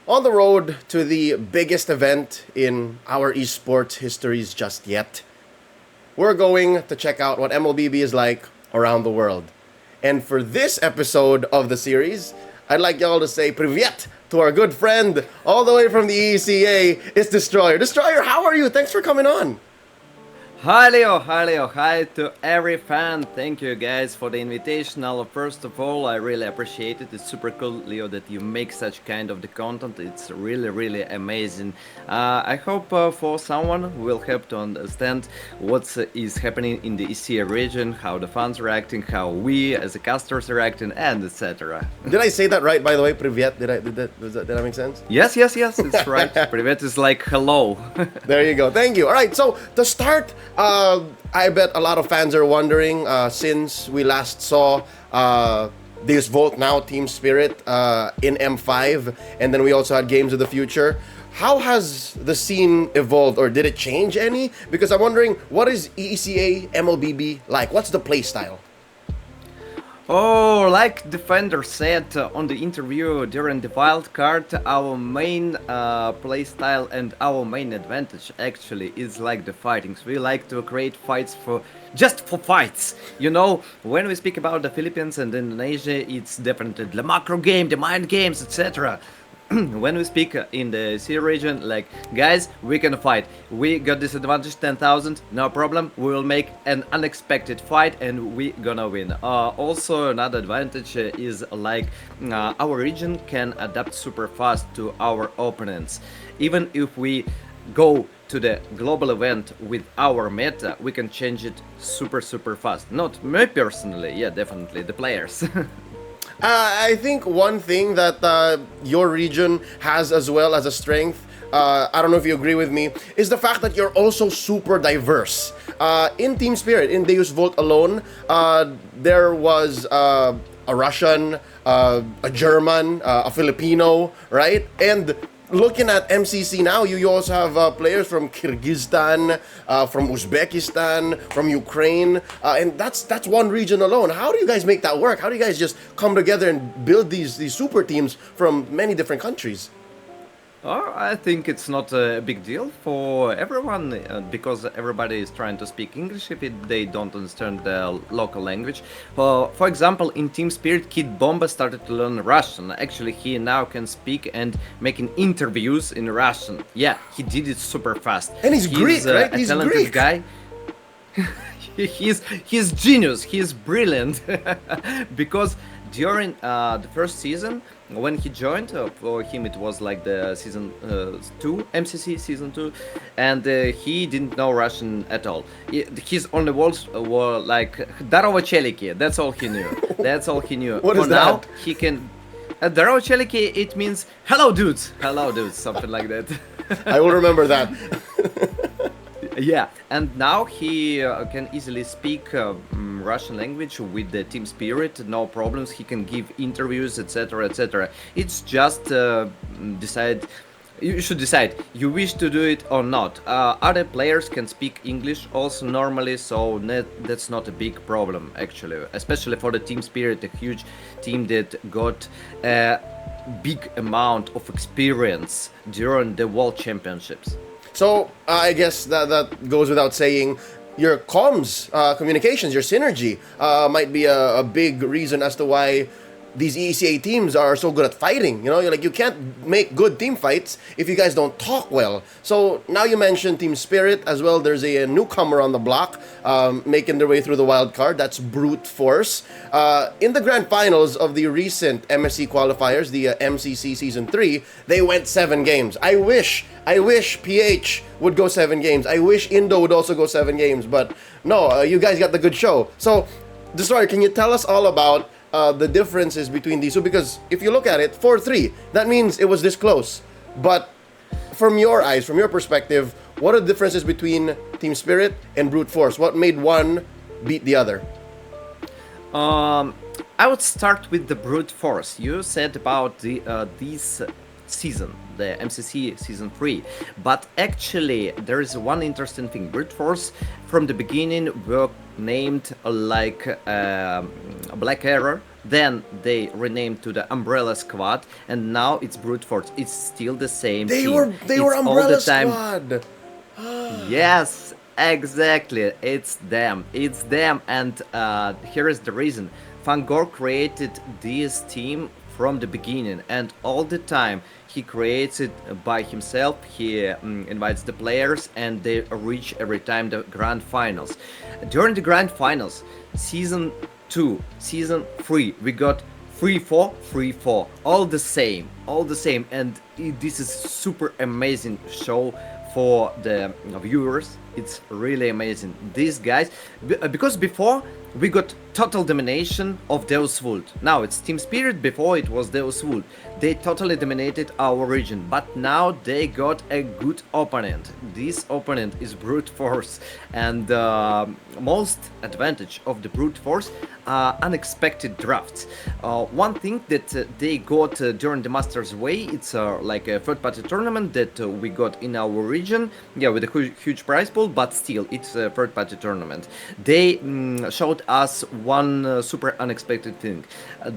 On the road to the biggest event in our esports histories just yet, we're going to check out what MLBB is like around the world. And for this episode of the series, I'd like y'all to say privyet to our good friend all the way from the EECA. It's Destroyer. Destroyer, how are you? Thanks for coming on. Hi Leo, hi to every fan. Thank you guys for the invitation. First of all, I really appreciate it. It's super cool, Leo, that you make such kind of the content. It's really amazing. I hope for someone who will help to understand what is happening in the EECA region, how the fans reacting, how we as the casters reacting, and etc. Did I say that right, by the way? Privyet, did that make sense? Yes, it's right. Privet is like hello. There you go. Thank you. All right, so to start, I bet a lot of fans are wondering, since we last saw this Vote Now Team Spirit in M5, and then we also had Games of the Future. How has the scene evolved, or did it change any? Because I'm wondering, what is EECA MLBB like? What's the play style? Oh, like Defender said on the interview during the wild card, our main playstyle and our main advantage actually is like the fightings. We like to create fights for fights. You know, when we speak about the Philippines and Indonesia, it's definitely the macro game, the mind games, etc. When we speak in the sea region, like, guys, we can fight. We got this advantage, 10,000, no problem. We will make an unexpected fight and we gonna win. Also, another advantage is like our region can adapt super fast to our opponents. Even if we go to the global event with our meta, we can change it super fast. Not me personally, yeah, definitely the players. I think one thing that your region has as well as a strength, I don't know if you agree with me, is the fact that you're also super diverse. In Team Spirit, in Deus Volt alone, there was a Russian, a German, a Filipino, right? And looking at MCC now, you also have players from Kyrgyzstan, from Uzbekistan, from Ukraine, and that's one region alone. How do you guys make that work? How do you guys just come together and build these super teams from many different countries? I think it's not a big deal for everyone because everybody is trying to speak English if they don't understand the local language. For example, in Team Spirit, Kid Bomba started to learn Russian. Actually, he now can speak and making interviews in Russian. Yeah, he did it super fast. And he's Greek, right? A He's talented Greek. guy. he's genius. He's brilliant because during the first season when he joined, for him it was like the season 2 MCC season 2, and he didn't know Russian at all. His only words were like "Darova cheliki." That's all he knew. That's all he knew. What For is now that? he can "Darova cheliki." It means hello dudes, something like that. I will remember that. Yeah, and now he can easily speak Russian language with the Team Spirit, no problems. He can give interviews, etc. It's just decide. You should decide you wish to do it or not. Other players can speak English also normally, so that's not a big problem actually, especially for the Team Spirit, a huge team that got a big amount of experience during the World Championships. So I guess that goes without saying. Your comms, communications, your synergy might be a big reason as to why these EECA teams are so good at fighting. You know, you can't make good team fights if you guys don't talk well. So now you mentioned Team Spirit as well. There's a newcomer on the block making their way through the wild card. That's Brute Force. In the grand finals of the recent MSC qualifiers, the MCC Season 3, they went 7 games. I wish PH would go 7 games. I wish Indo would also go 7 games. But no, you guys got the good show. So, Destroyer, can you tell us all about the differences between these two? Because if you look at it, 4-3, that means it was this close. But from your eyes, from your perspective, what are the differences between Team Spirit and Brute Force? What made one beat the other? I would start with the Brute Force. You said about this season, the MCC season 3, but actually there is one interesting thing. Brute Force from the beginning were named like Black Error Then they renamed to the Umbrella Squad, and now it's Brute Force. It's still the same They team. were It's all the Umbrella time. Squad. Yes, exactly. It's them. It's them. And here is the reason. Fangor created this team from the beginning, and all the time he creates it by himself. He invites the players, and they reach every time the grand finals. During the grand finals, season 2, season 3, we got 3-4, 3-4, all the same, and this is super amazing show for the viewers. It's really amazing. These guys, because before we got total domination of Deus Vult. Now it's Team Spirit, before it was Deus Vult. They totally dominated our region, but now they got a good opponent. This opponent is Brute Force, and most advantage of the Brute Force are unexpected drafts. One thing that they got during the Masters Way, it's like a third-party tournament that we got in our region, yeah, with a huge prize pool, but still, it's a third-party tournament. They showed us one super unexpected thing.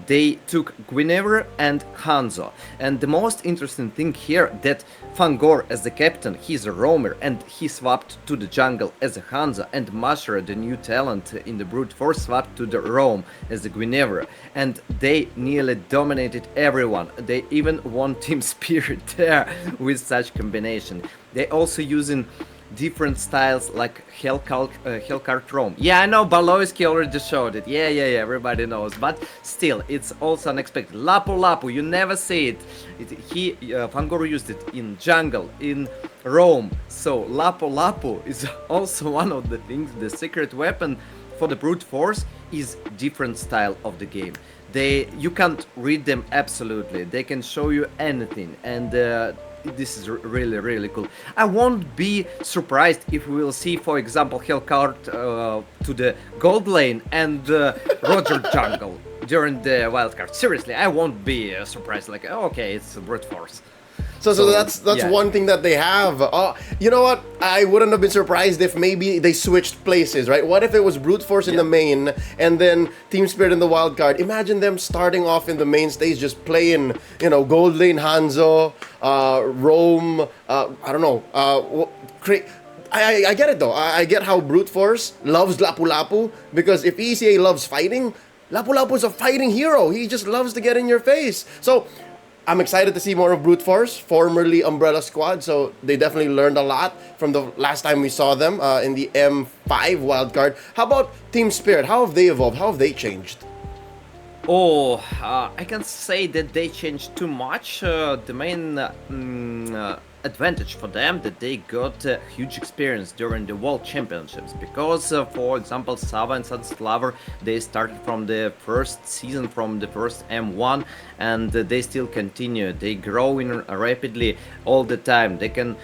They took Guinevere and Hanzo, and the most interesting thing here that Fangor as the captain, he's a roamer, and he swapped to the jungle as a Hanzo, and Mashra, the new talent in the Brute Force, swapped to the roam as a Guinevere, and they nearly dominated everyone. They even won Team Spirit there with such combination. They also using different styles like Hellcart Roam. Yeah, I know Baloisky already showed it. Yeah, everybody knows. But still, it's also unexpected. Lapu Lapu, you never see it. Fangor used it in jungle, in Roam. So Lapu Lapu is also one of the things, the secret weapon for the Brute Force is different style of the game. You can't read them absolutely. They can show you anything, and this is really cool. I won't be surprised if we will see, for example, Hellcart to the gold lane and Roger jungle during the wildcard. Seriously, I won't be surprised. Like, okay, it's Brute Force. So that's yeah. one thing that they have. You know what? I wouldn't have been surprised if maybe they switched places, right? What if it was Brute Force in the main and then Team Spirit in the wild card? Imagine them starting off in the main stage just playing, Gold Lane Hanzo, Rome. I don't know. I get it though. I get how Brute Force loves Lapu Lapu, because if ECA loves fighting, Lapu Lapu is a fighting hero. He just loves to get in your face. So I'm excited to see more of Brute Force, formerly Umbrella Squad. So they definitely learned a lot from the last time we saw them in the M5 wildcard. How about Team Spirit? How have they evolved? How have they changed? Oh, I can't say that they changed too much. The main advantage for them that they got huge experience during the World Championships, because, for example, Sava and Sunset Lover, they started from the first season, from the first M1, and they still continue. They grow in rapidly all the time. They can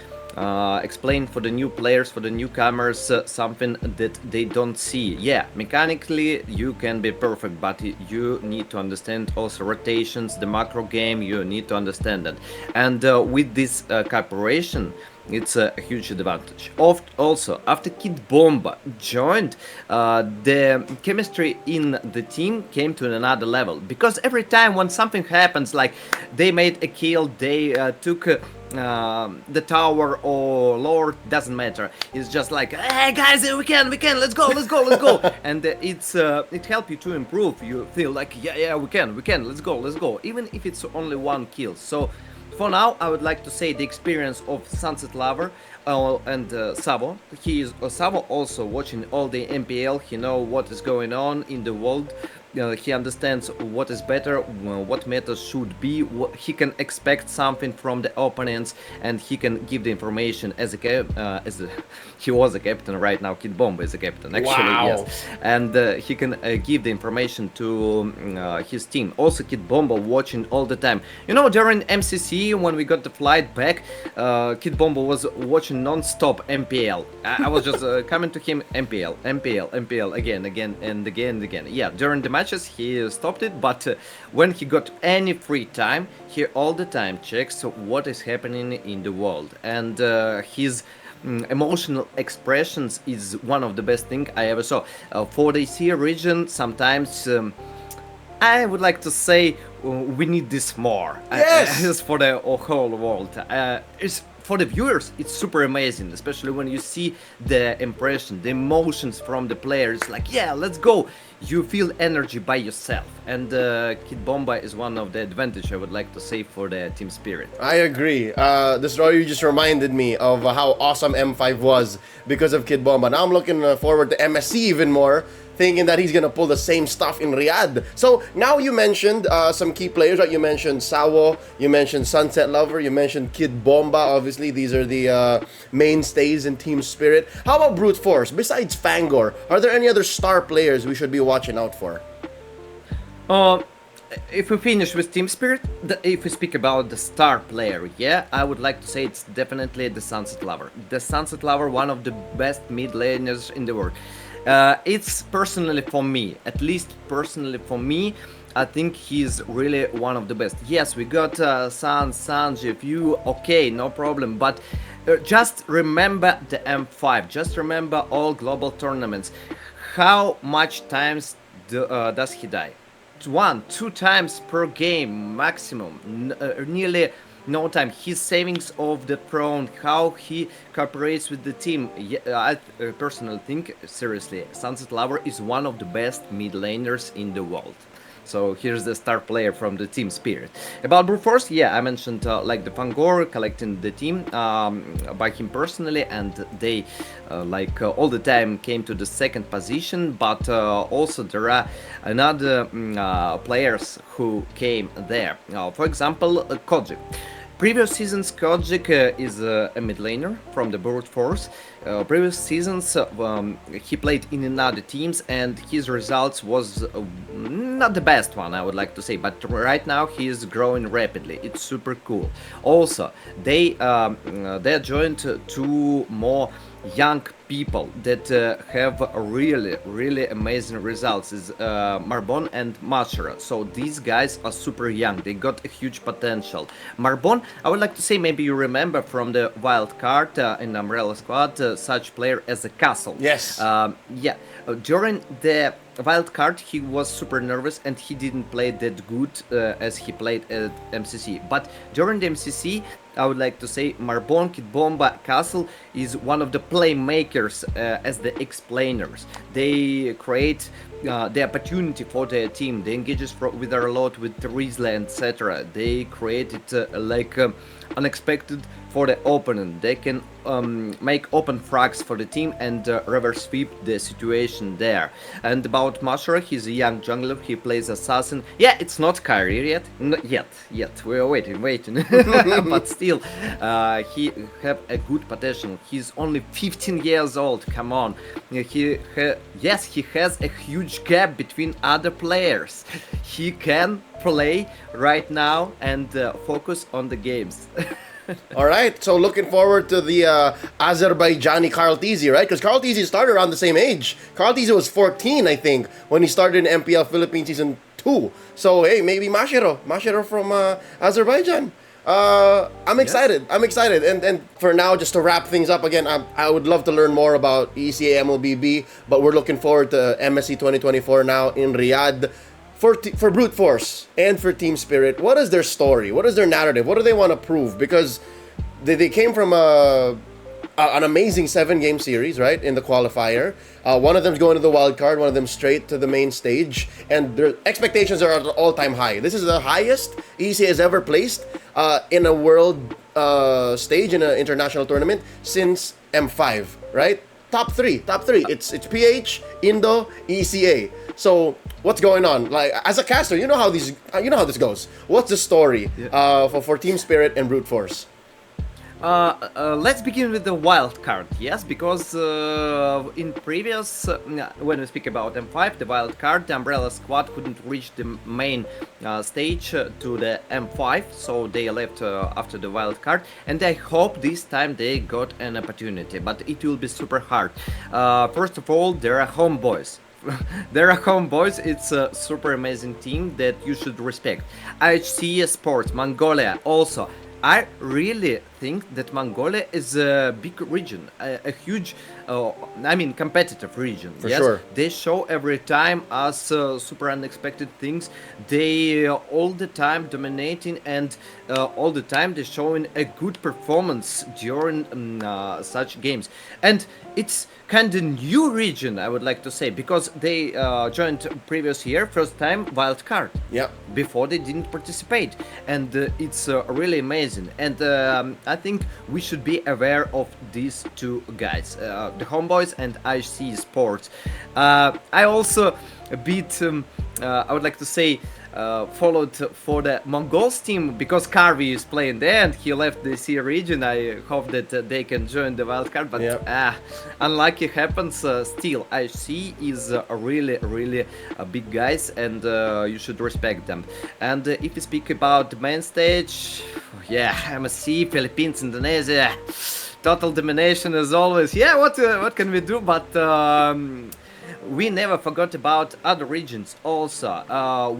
explain for the new players, for the newcomers, something that they don't see. Yeah, mechanically you can be perfect, but you need to understand also rotations, the macro game, you need to understand that. And with this cooperation, it's a huge advantage. Also, after Kid Bomba joined, the chemistry in the team came to another level, because every time when something happens, like they made a kill, they took the tower or lord, doesn't matter. It's just like, hey guys, we can, let's go. And it helps you to improve. You feel like, yeah, we can, let's go. Even if it's only one kill. So for now, I would like to say the experience of Sunset Lover and Savo. Savo also watching all the MPL. He know what is going on in the world. He understands what is better, what meta should be. He can expect something from the opponents, and he can give the information as he was a captain right now. Kid Bomba is a captain, actually. Wow. Yes, and he can give the information to his team. Also, Kid Bomba watching all the time. During MCC when we got the flight back, Kid Bomba was watching non-stop MPL. I was just coming to him, MPL again and again. Yeah, during the matches he stopped it, but when he got any free time, he all the time checks what is happening in the world, and his emotional expressions is one of the best thing I ever saw. For the EECA region, sometimes I would like to say we need this more. Yes! As for the whole world, it's for the viewers. It's super amazing, especially when you see the impression, the emotions from the players. Like, yeah, let's go. You feel energy by yourself, and Kid Bomba is one of the advantage I would like to say for the team spirit. I agree. The story you just reminded me of how awesome M5 was because of Kid Bomba. Now I'm looking forward to MSC even more, thinking that he's gonna pull the same stuff in Riyadh. So now you mentioned some key players, right? You mentioned Sawo, you mentioned Sunset Lover, you mentioned Kid Bomba. Obviously, these are the mainstays in Team Spirit. How about Brute Force? Besides Fangor, are there any other star players we should be watching out for? Uh, if we finish with Team Spirit, if we speak about the star player, yeah, I would like to say it's definitely the Sunset Lover. The Sunset Lover, one of the best mid laners in the world. It's personally for me, at least personally for me, I think he's really one of the best. Yes, we got Sanji, View, okay, no problem, but just remember the M5, just remember all global tournaments. How much times does he die? One, two times per game maximum, nearly no time. His savings of the throne, how he cooperates with the team. Yeah, I personally think, seriously, Sunset Lover is one of the best mid laners in the world. So here's the star player from the team spirit. About Brute Force, yeah, I mentioned like the Fangor collecting the team by him personally, and they all the time came to the second position. But also there are another players who came there. For example, Kojic. Previous seasons, Kojic is a mid laner from the Brute Force. Previous seasons, he played in another teams, and his results was not the best one, I would like to say. But right now, he is growing rapidly. It's super cool. Also, they joined two more young people that have really amazing results is Marbon and Mashra. So these guys are super young, they got a huge potential. Marbon, I would like to say, maybe you remember from the wild card in Umbrella Squad, such player as a Castle. Yes. Yeah, during the wild card he was super nervous and he didn't play that good as he played at MCC. But during the MCC, I would like to say Marbon, Kid Bomba, Castle is one of the playmakers as the explainers. They create the opportunity for their team. They engage with a lot with Rizla, etc. They create it unexpected for the opponent. They can make open frags for the team and reverse sweep the situation there. And about Mashra, he's a young jungler. He plays assassin. Yeah, it's not career yet. Yet. We're waiting. But still, he have a good potential. He's only 15 years old. Come on. He has a huge gap between other players. He can play right now and focus on the games. All right, so looking forward to the Azerbaijani Karl Tizi, right? Because Karl Tizi started around the same age. Karl Tizi was 14, I think, when he started in MPL Philippines Season 2. So, hey, maybe Mashiro from Azerbaijan. I'm excited. Yes. I'm excited. And for now, just to wrap things up again, I would love to learn more about EECA MLBB, but we're looking forward to MSC 2024 now in Riyadh. For Brute Force and for Team Spirit, what is their story? What is their narrative? What do they want to prove? Because they came from an amazing 7-game series, right, in the qualifier. One of them's going to the wild card, one of them straight to the main stage, and their expectations are at an all-time high. This is the highest EECA has ever placed in a world stage, in an international tournament, since M5, right? Top three. It's PH, Indo, ECA. So what's going on? Like, as a caster, you know how this goes. What's the story for Team Spirit and Brute Force? Let's begin with the wild card, yes, because in previous, when we speak about M5, the wild card, the Umbrella Squad couldn't reach the main stage to the M5, so they left after the wild card, and I hope this time they got an opportunity, but it will be super hard. First of all, there are homeboys. There are homeboys, it's a super amazing team that you should respect. IHC Sports, Mongolia, also. I really think that Mongolia is a big region, a huge, I mean, competitive region. For Yes, sure. they show every time us super unexpected things. They all the time dominating, and all the time they're showing a good performance during such games. And it's kind of new region, I would like to say, because they joined previous year, first time wild card. Yep. Before they didn't participate, and it's really amazing. And I think we should be aware of these two guys, the homeboys and IC Sports. I also a bit, I would like to say, followed for the Mongols team because Karvi is playing there and he left the C region. I hope that they can join the wildcard, but Yep. unlucky happens. Still, IC is really big guys, and you should respect them. And if you speak about the main stage, yeah, MSC, Philippines, Indonesia, total domination as always. Yeah, what can we do? But we never forgot about other regions also.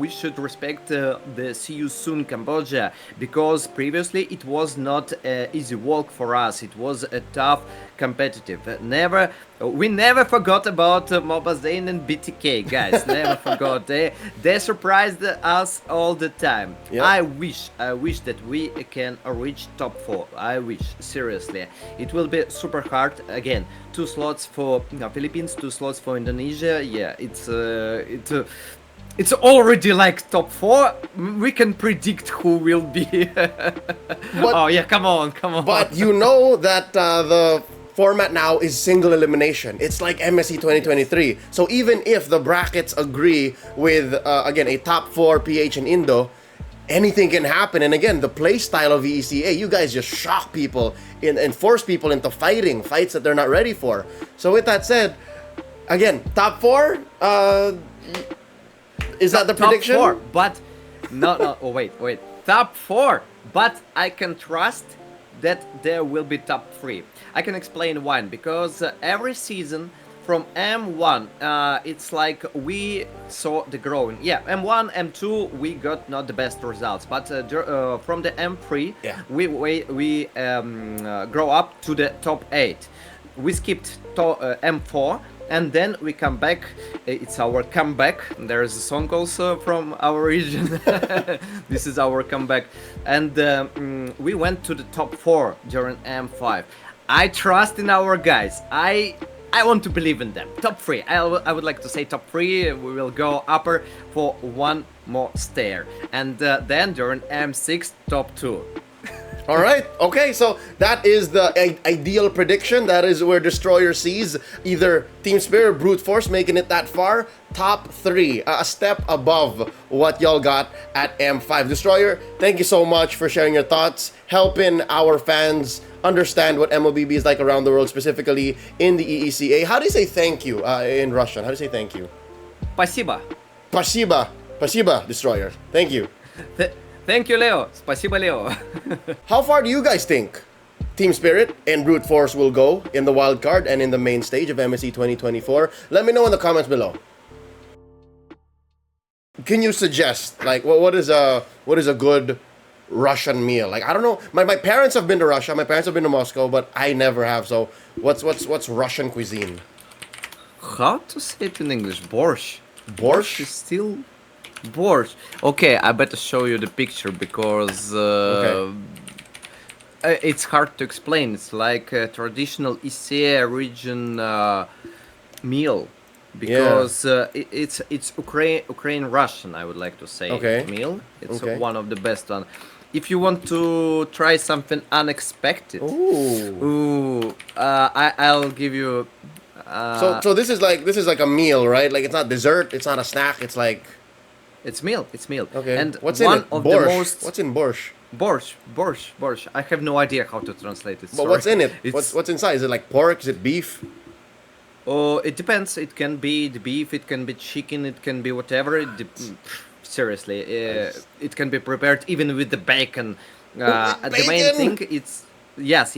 We should respect the See You Soon Cambodia, because previously it was not an easy walk for us. It was a tough competitive. We never forgot about Mobazane and BTK, guys. Never forgot. They surprised us all the time. Yep. I wish that we can reach top 4. I wish, seriously. It will be super hard. Again, 2 slots for Philippines, 2 slots for Indonesia. Yeah, it's already like top 4. We can predict who will be. Oh yeah, come on. But you know that the format now is single elimination. It's like MSC 2023. So even if the brackets agree with, again, a top 4 PH and Indo, anything can happen. And again, the play style of EECA, you guys just shock people and force people into fights that they're not ready for. So with that said, again, top 4, is that the prediction? Top 4, but no. Oh, wait. Top 4, but I can trust that there will be top 3. I can explain why. Because every season from M1, it's like we saw the growing. Yeah, M1, M2, we got not the best results, but from the M3, Yeah. we grow up to the top 8. We skipped M4, and then we come back. It's our comeback. There is a song also from our region. This is our comeback, and we went to the top 4 during M5. I trust in our guys. I want to believe in them. Top 3. I would like to say top 3. We will go upper for one more stair, and then during M6, top 2. All right. Okay. So that is the ideal prediction. That is where Destroyer sees either Team Spirit, Brute Force making it that far. Top 3, a step above what y'all got at M5. Destroyer, thank you so much for sharing your thoughts, helping our fans understand what MLBB is like around the world, specifically in the EECA. How do you say thank you in Russian? How do you say thank you? Спасибо. Спасибо. Спасибо, Destroyer. Thank you. Thank you, Leo. Спасибо, Leo. How far do you guys think Team Spirit and Brute Force will go in the wild card and in the main stage of MSC 2024? Let me know in the comments below. Can you suggest, like, what is a good Russian meal? Like, I don't know. My parents have been to Russia. My parents have been to Moscow, but I never have. So what's Russian cuisine? How to say it in English? Borscht. Borscht? Is still borscht. Okay, I better show you the picture because Okay. it's hard to explain. It's like a traditional EECA region meal because it's Ukraine Russian. I would like to say Okay. meal. It's Okay. one of the best one. If you want to try something unexpected, I'll give you. So this is like a meal, right? Like, it's not dessert, it's not a snack, it's like, It's meal. okay. And what's one in it? of Borscht. the most What's in borscht? borscht. I have no idea how to translate it. But what's in it? It's, What's inside? Is it like pork? Is it beef? Oh, it depends. It can be the beef. It can be chicken. It can be whatever. Seriously, it can be prepared even with the bacon. The main bacon? thing, it's yes.